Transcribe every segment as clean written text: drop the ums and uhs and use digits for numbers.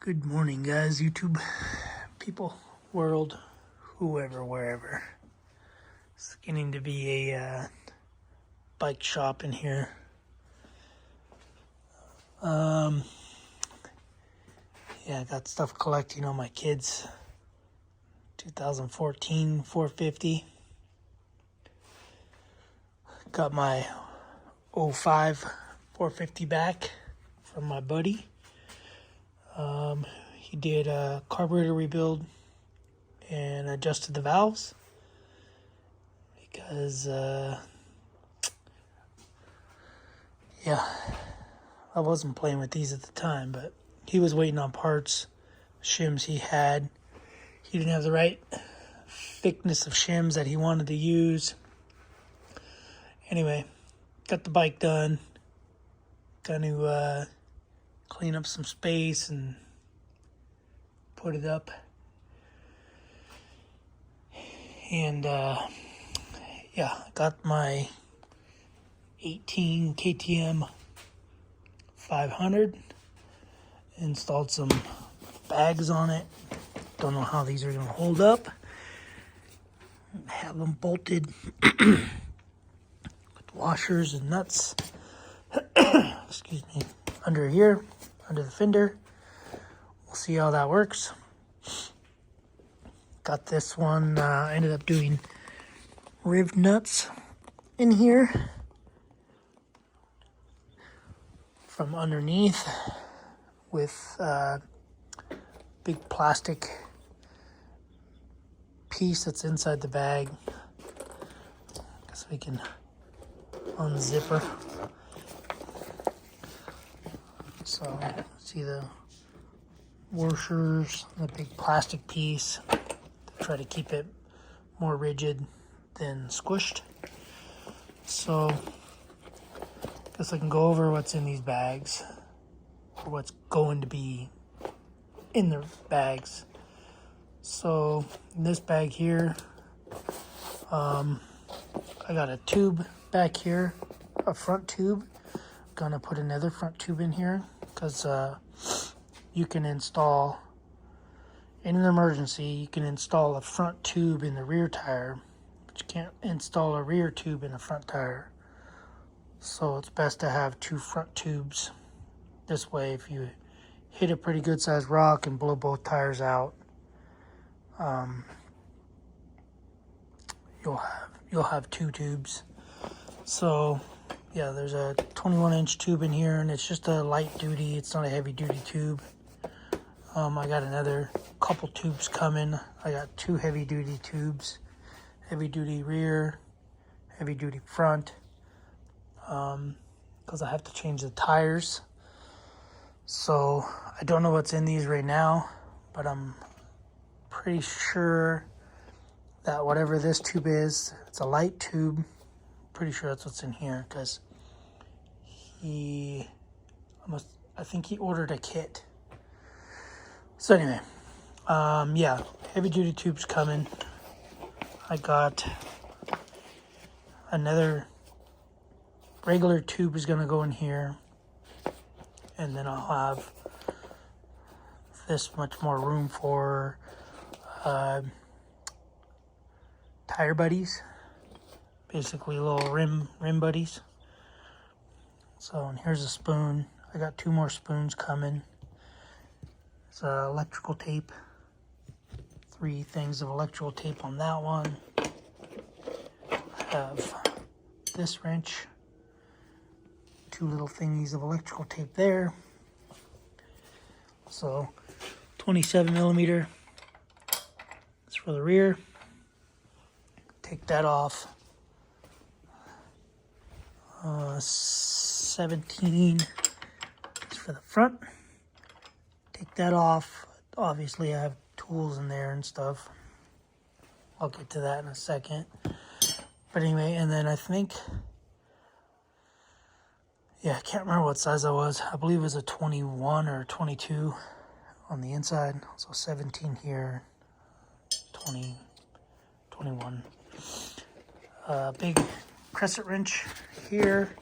Good morning, guys, YouTube people, world, whoever, wherever. It's getting to be a bike shop in here. Yeah, I got stuff collecting on my kids' 2014 450. Got my 05 450 back from my buddy. He did a carburetor rebuild and adjusted the valves because, yeah, I wasn't playing with these at the time, but he was waiting on parts, shims he had. He didn't have the right thickness of shims that he wanted to use. Anyway, got the bike done. Got to clean up some space and put it up. And yeah, got my 18 KTM 500. Installed some bags on it. Don't know how these are going to hold up. Have them bolted with washers and nuts. Excuse me. Under here, under the fender. We'll see how that works. Got this one, ended up doing riv nuts in here from underneath with big plastic piece that's inside the bag. Guess we can unzip her. So see the washers, the big plastic piece. Try to keep it more rigid than squished. So guess I can go over what's in these bags, or what's going to be in the bags. So in this bag here, I got a tube back here, a front tube. Gonna put another front tube in here because you can install, in an emergency, you can install a front tube in the rear tire, but you can't install a rear tube in a front tire. So it's best to have two front tubes. This way, if you hit a pretty good sized rock and blow both tires out, you'll have two tubes. So yeah, there's a 21-inch tube in here, and it's just a light duty. It's not a heavy duty tube. I got another couple tubes coming. I got two heavy duty tubes, heavy duty rear, heavy duty front, because I have to change the tires. So I don't know what's in these right now, but I'm pretty sure that whatever this tube is, it's a light tube. Pretty sure that's what's in here because I think he ordered a kit. So anyway, yeah, heavy duty tubes coming. I got another regular tube is gonna go in here, and then I'll have this much more room for tire buddies, basically little rim buddies. So, and here's a spoon. I got two more spoons coming. It's electrical tape. 3 things of electrical tape on that one. I have this wrench. 2 little thingies of electrical tape there. So 27 millimeter. It's for the rear. Take that off. 17 is for the front. Take that off. Obviously I have tools in there and stuff. I'll get to that in a second. But anyway, and then I think, yeah, I can't remember what size I was. I believe it was a 21 or 22 on the inside. So 17 here, 20, 21. Big crescent wrench here.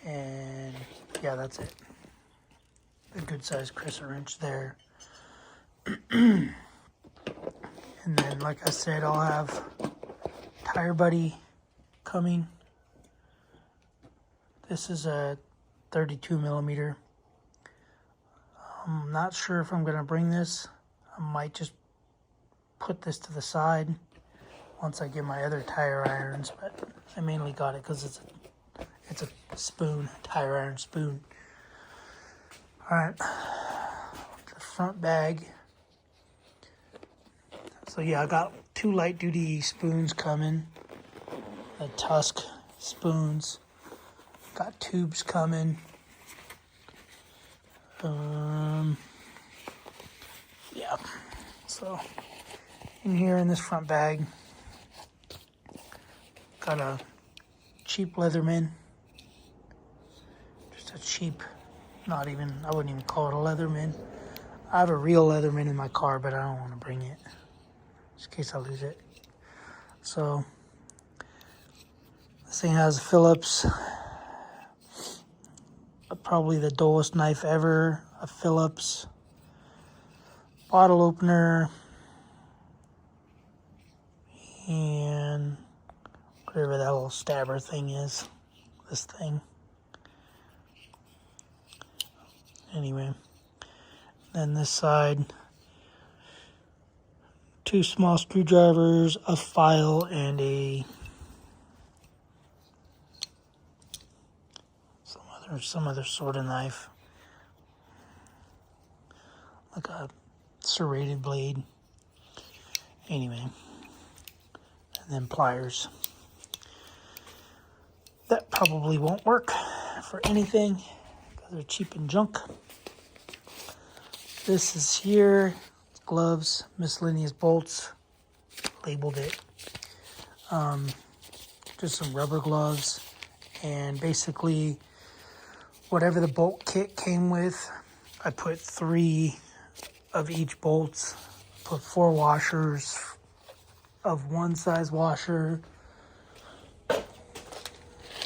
And yeah, that's it. a good sized crescent wrench there. And then, like I said, I'll have Tire Buddy coming. This is a 32 millimeter. I'm not sure if I'm going to bring this. I might just put this to the side once I get my other tire irons, but I mainly got it because it's a spoon, tire iron spoon. Alright, the front bag. So yeah, I got 2 light duty spoons coming, the Tusk spoons. Got tubes coming. Yeah, so in here in this front bag, got a cheap Leatherman. Just a cheap, I wouldn't even call it a Leatherman. I have a real Leatherman in my car, but I don't want to bring it, just in case I lose it. So, this thing has a Phillips, probably the dullest knife ever, a Phillips, bottle opener, and whatever that little stabber thing is, this thing. Anyway, then this side, 2 small screwdrivers, a file, and some other sort of knife, like a serrated blade. Anyway, and then pliers. That probably won't work for anything because they're cheap and junk. This is here, gloves, miscellaneous bolts, labeled it. Just some rubber gloves, and basically whatever the bolt kit came with, I put 3 of each bolts, put 4 washers of one size washer.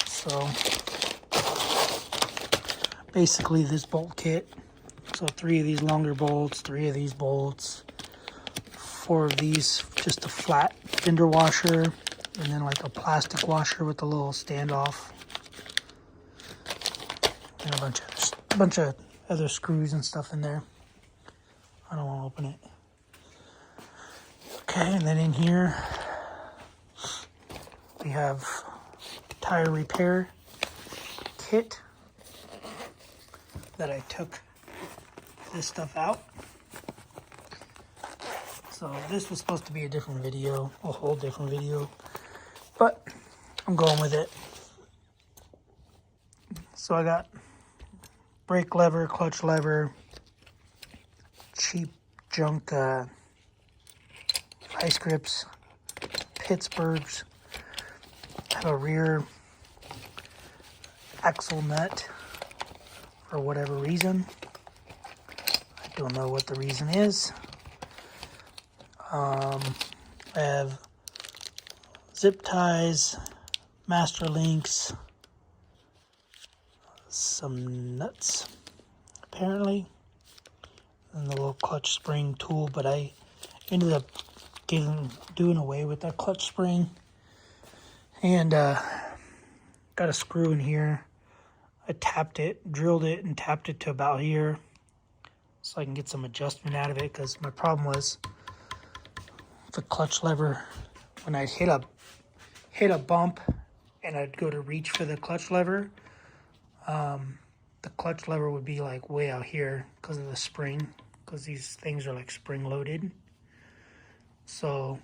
So basically this bolt kit, so 3 of these longer bolts, 3 of these bolts, 4 of these, just a flat fender washer, and then like a plastic washer with a little standoff, and a bunch of other screws and stuff in there. I don't want to open it. Okay, and then in here we have tire repair kit that I took this stuff out. So this was supposed to be a different video, a whole different video, but I'm going with it. So I got brake lever, clutch lever, cheap junk vice grips, Pittsburghs, have a rear axle nut for whatever reason. I don't know what the reason is. I have zip ties, master links, some nuts apparently, and the little clutch spring tool, but I ended up doing away with that clutch spring, and got a screw in here. I tapped it, drilled it, and tapped it to about here so I can get some adjustment out of it, because my problem was the clutch lever, when I'd hit a bump and I'd go to reach for the clutch lever, the clutch lever would be like way out here because of the spring, because these things are like spring loaded. So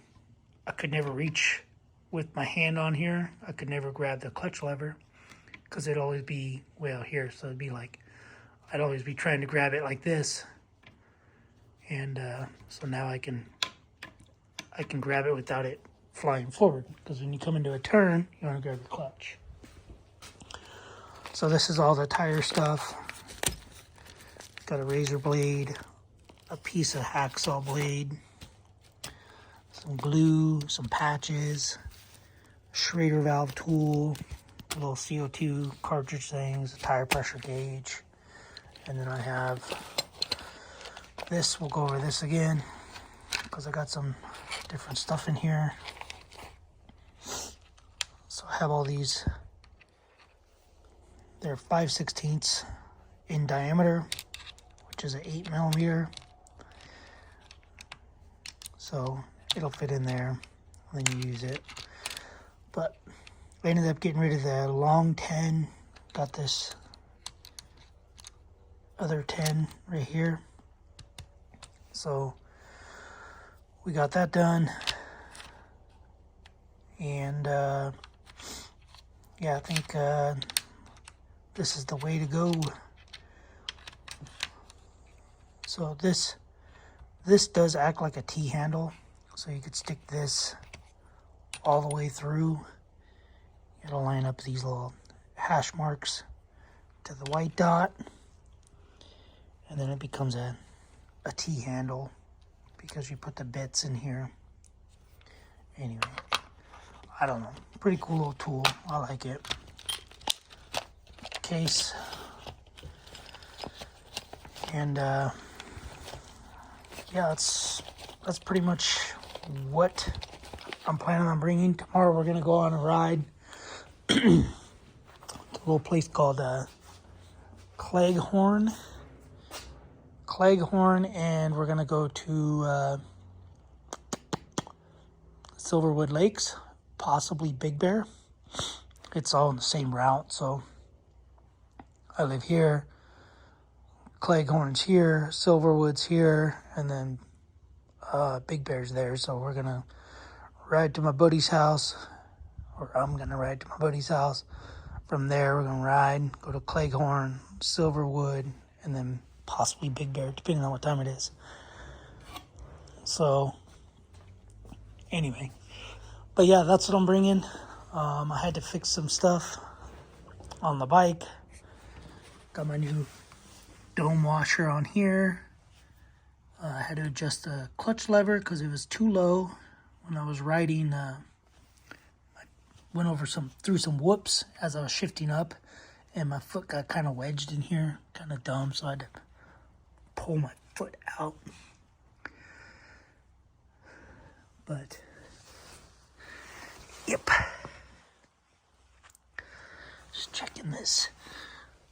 I could never reach with my hand on here. I could never grab the clutch lever because it'd always be way out here. So it'd be like, I'd always be trying to grab it like this. And so now I can grab it without it flying forward, because when you come into a turn, you want to grab your clutch. So this is all the tire stuff. Got a razor blade, a piece of hacksaw blade, some glue, some patches, Schrader valve tool, a little CO2 cartridge things, a tire pressure gauge, And then I have this. We'll go over this again because I got some different stuff in here. So I have all these. They're 5/16 in diameter, which is an 8mm. So it'll fit in there when you use it. But I ended up getting rid of the long 10. Got this other 10 right here. So we got that done. And yeah, I think this is the way to go. So this does act like a T-handle. So you could stick this all the way through. It'll line up these little hash marks to the white dot. And then it becomes a T-handle because you put the bits in here. Anyway, I don't know. Pretty cool little tool. I like it. Case. And yeah, that's pretty much what I'm planning on bringing. Tomorrow we're gonna go on a ride to a little place called Cleghorn, and we're gonna go to Silverwood Lakes, possibly Big Bear. It's all on the same route, so I live here, Cleghorn's here, Silverwood's here, and then Big Bear's there. So we're gonna ride to my buddy's house, or I'm gonna ride to my buddy's house. From there, we're gonna ride, go to Cleghorn, Silverwood, and then possibly Big Bear, depending on what time it is. So anyway, but yeah, that's what I'm bringing. I had to fix some stuff on the bike. Got my new dome washer on here. I had to adjust the clutch lever because it was too low when I was riding. I went over through some whoops as I was shifting up, and my foot got kind of wedged in here, kind of dumb, so I had to pull my foot out. But yep, just checking this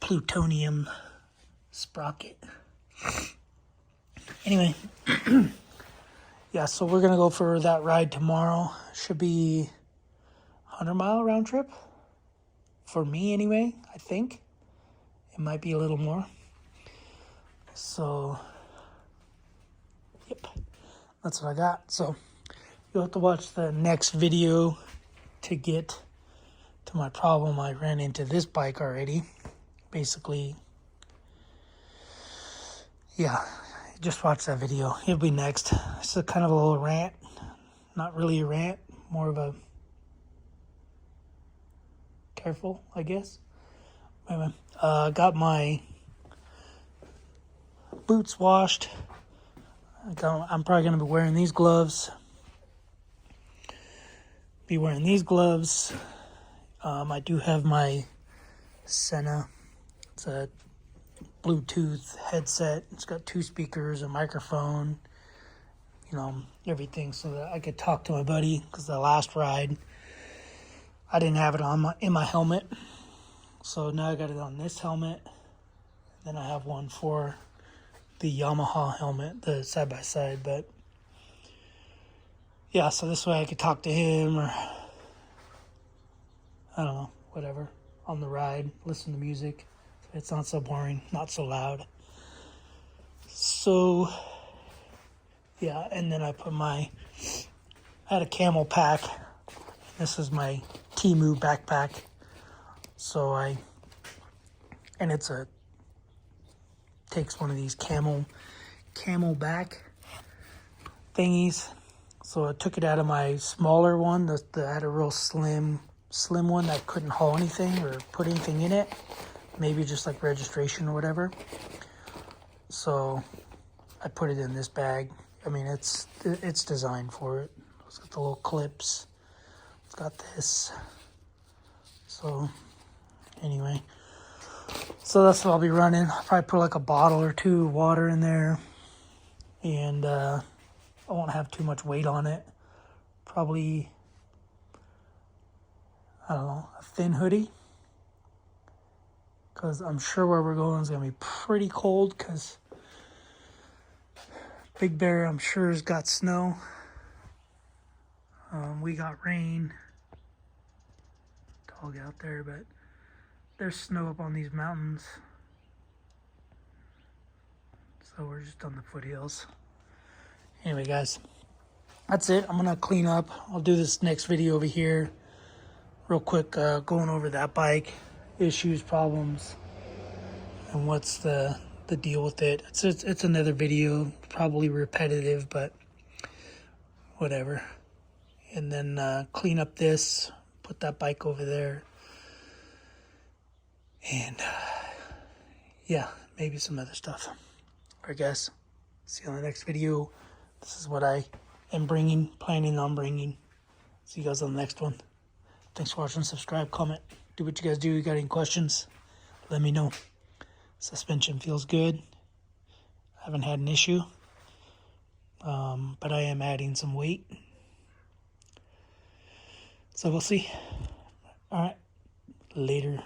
plutonium sprocket. Anyway, yeah, so we're gonna go for that ride tomorrow. Should be 100-mile round trip for me anyway. I think it might be a little more. So yep, that's what I got. So you'll have to watch the next video to get to my problem. I ran into this bike already. Basically, yeah, just watch that video. It'll be next. It's a kind of a little rant. Not really a rant, more of a careful, I guess. Anyway, got my boots washed. I'm probably going to be wearing these gloves. I do have my Senna. It's a Bluetooth headset. It's got 2 speakers, a microphone, everything, so that I could talk to my buddy. Because the last ride, I didn't have it in my helmet, so now I got it on this helmet. Then I have one for the Yamaha helmet, the side by side. But yeah, so this way I could talk to him, or I don't know, whatever, on the ride, listen to music. It's not so boring, not so loud. So yeah, and then I had a camel pack. This is my Temu backpack. So takes one of these camel back thingies. So I took it out of my smaller one. I had a real slim one that couldn't haul anything or put anything in it. Maybe just like registration or whatever. So I put it in this bag. I mean, it's designed for it. It's got the little clips. It's got this. So anyway, So that's what I'll be running. I'll probably put like a bottle or two of water in there. And I won't have too much weight on it. Probably, I don't know, a thin hoodie. Because I'm sure where we're going is going to be pretty cold. Because Big Bear, I'm sure, has got snow. We got rain. Dog out there, but there's snow up on these mountains. So we're just on the foothills. Anyway, guys, that's it. I'm going to clean up. I'll do this next video over here. Real quick, going over that bike. Issues, problems, and what's the deal with it. It's another video, probably repetitive, but whatever. And then clean up this, put that bike over there. And yeah, maybe some other stuff. Alright guys, see you on the next video. This is what I am planning on bringing. See you guys on the next one. Thanks for watching, subscribe, comment, do what you guys do. You got any questions, let me know. Suspension feels good. I haven't had an issue. But I am adding some weight. So we'll see. Alright, later.